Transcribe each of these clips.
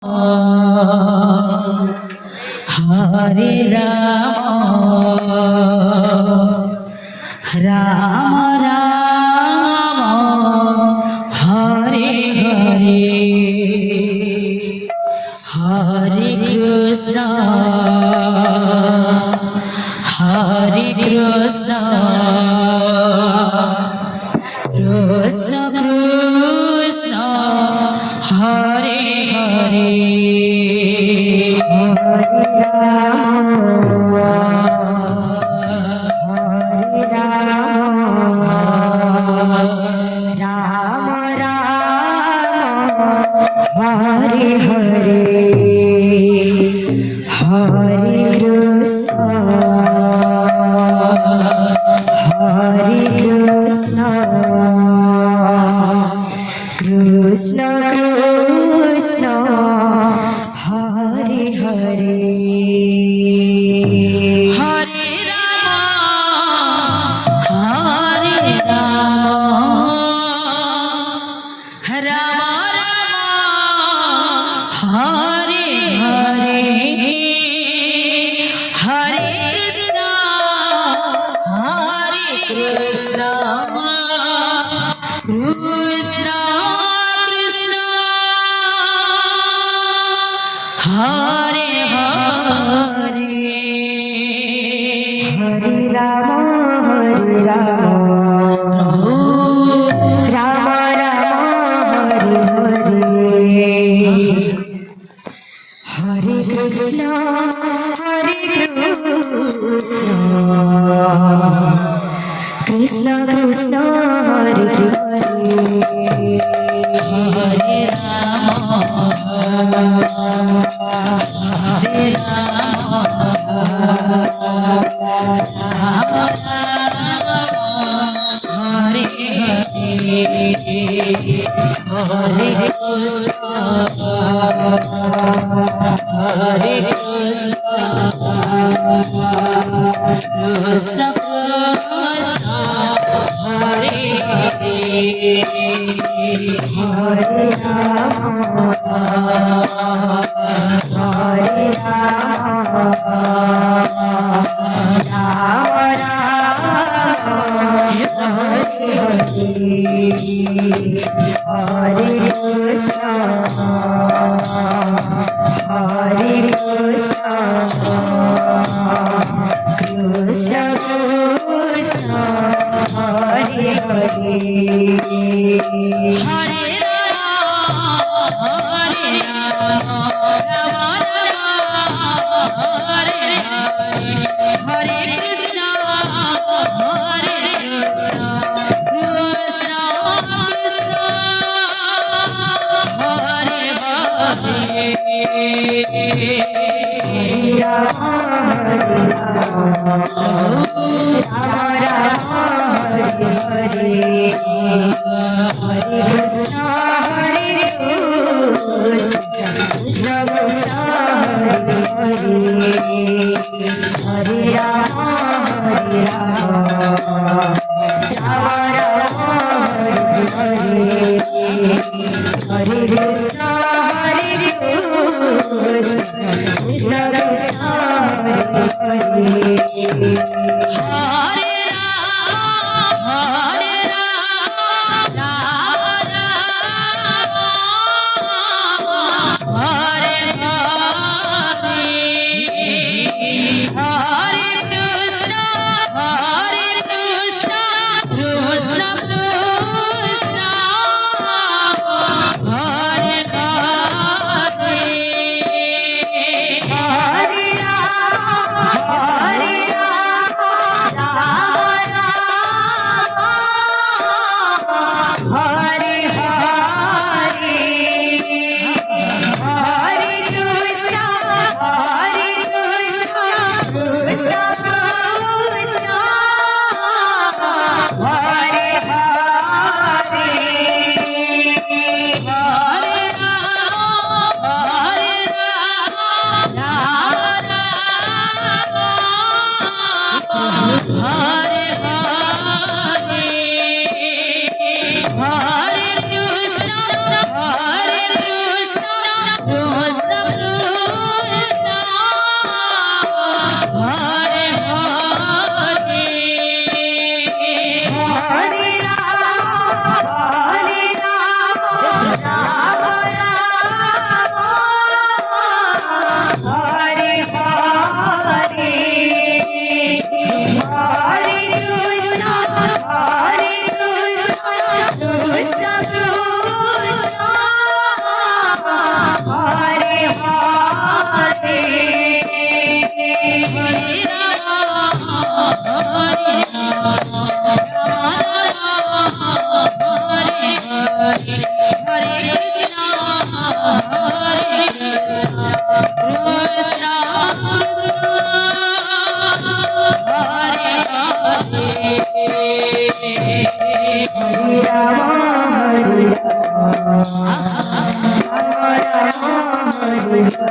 Hare Ram Ram Ram Hare Hare Hare Krishna Krishna Krishna Hare Hare Hare Krishna Krishna Hare Hare Hare Ram Ram Ram Hare Hare Hare Krishna Krishna Krishna Hare Hare Hare Ram Prabhu Ram Ram Hare Hare Krishna Krishna Krishna Hare Hare Ram Hare Ram Hare Hare Krishna Hare Krishna Krishna Krishna Hare Hare Hare Hare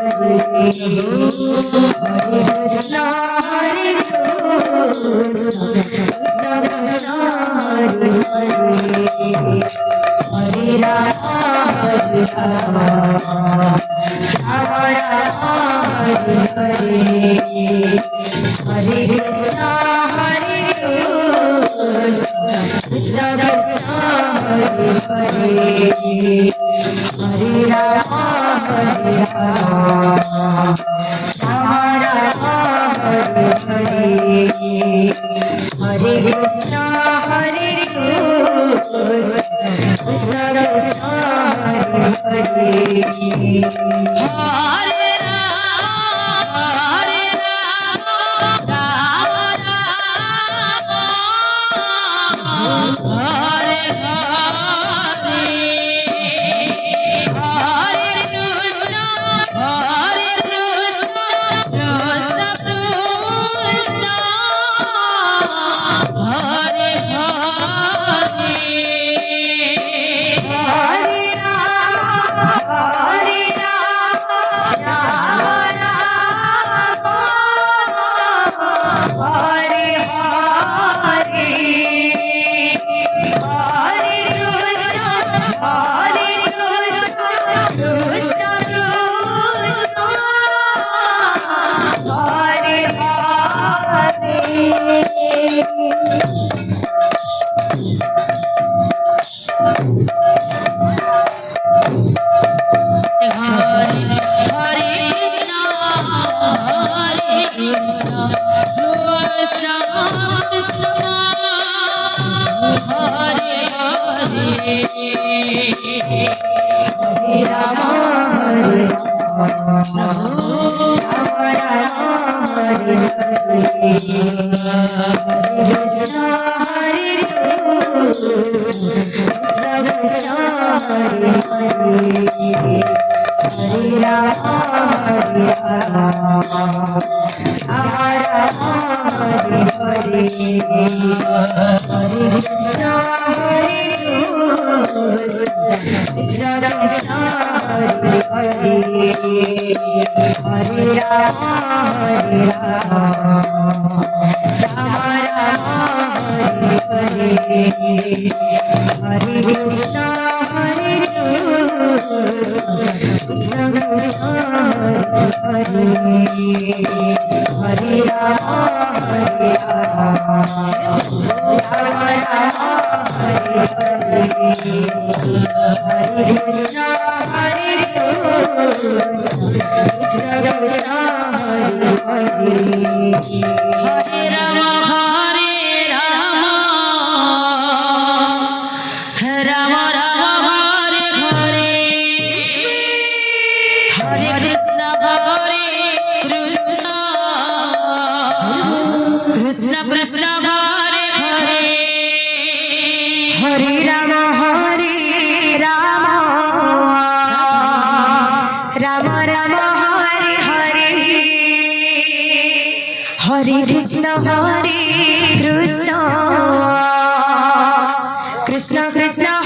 Krishna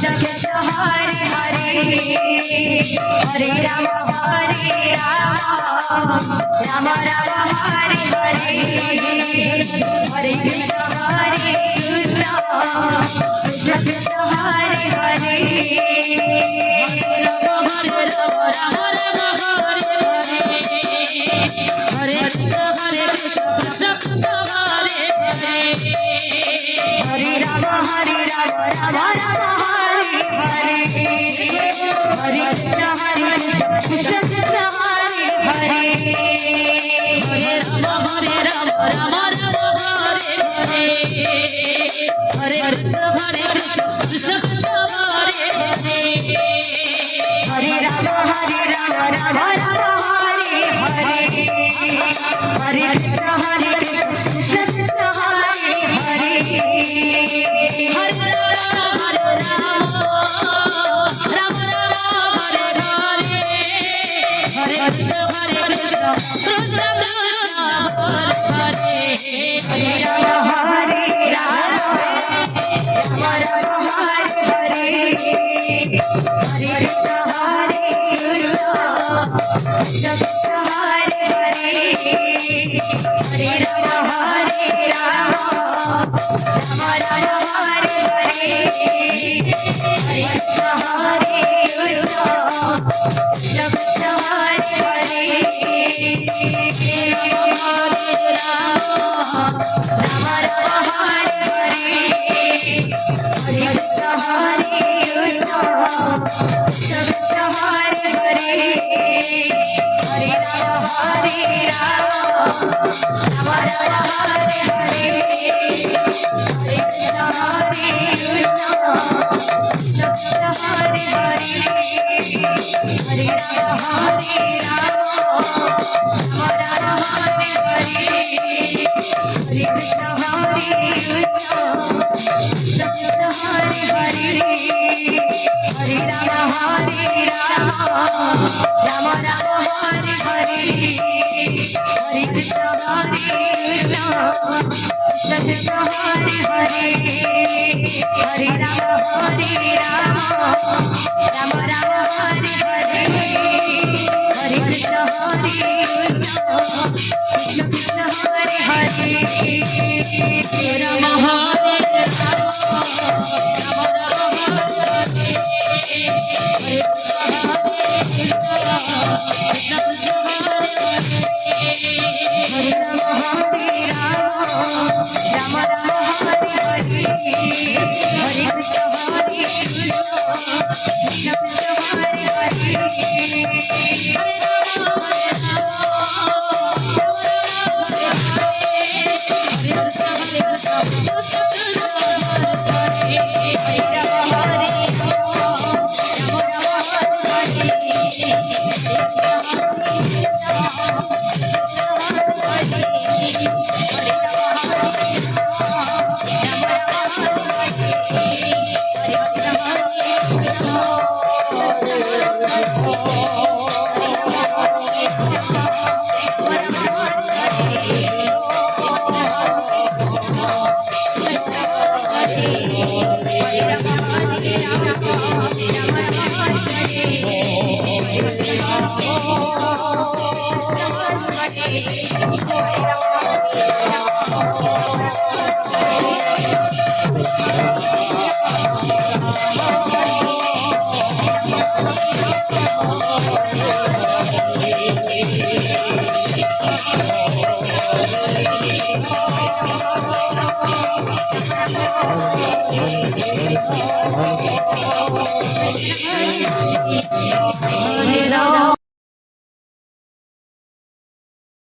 Hare Hare Hare Ram Ram Ram Hare Hare Hare Krishna Krishna Krishna Hare Hare Ram Hare Ram Ram Ram Hare Hare Hare Krishna Krishna Krishna Hare Hare Hare Ram Ram Ram Hare Hare Hare Krishna Krishna Krishna Hare Hare Hare Ram Ram Ram Ram Hare Hare Hare Krishna Krishna Krishna Hare Hare Hare Ram Ram Ram Hare Hare Hare Krishna Krishna Krishna Hare Hare Hare Ram Ram Ram Hare Hare Hare Krishna Krishna Krishna Hare Hare Hare Ram Hare Ram Ram Hare Hare Hare Krishna Krishna Hare Hare Hare Ram Hare Ram Ram Ram Hare Hare Hare Krishna Krishna Hare Hare Ram Ram Hare Hare Hare Krishna Krishna Hare Hare Hare Ram Hare Ram Ram Ram Hare Hare Hare Krishna Krishna Hare Hare Hare Ram Hare Ram Ram Ram Hare Hare Hare Krishna Krishna Hare Hare Hare Ram Hare Ram Ram Ram Hare Hare Hare Krishna Krishna Krishna Hare Hare Hare Ram Hare Ram Ram Ram Hare Hare Hare Krishna Krishna Hare Hare Ram Hare Ram Hare Ram Hare Ram Ram Ram Hare Hare Hare Krishna Krishna Hare Hare Hare Ram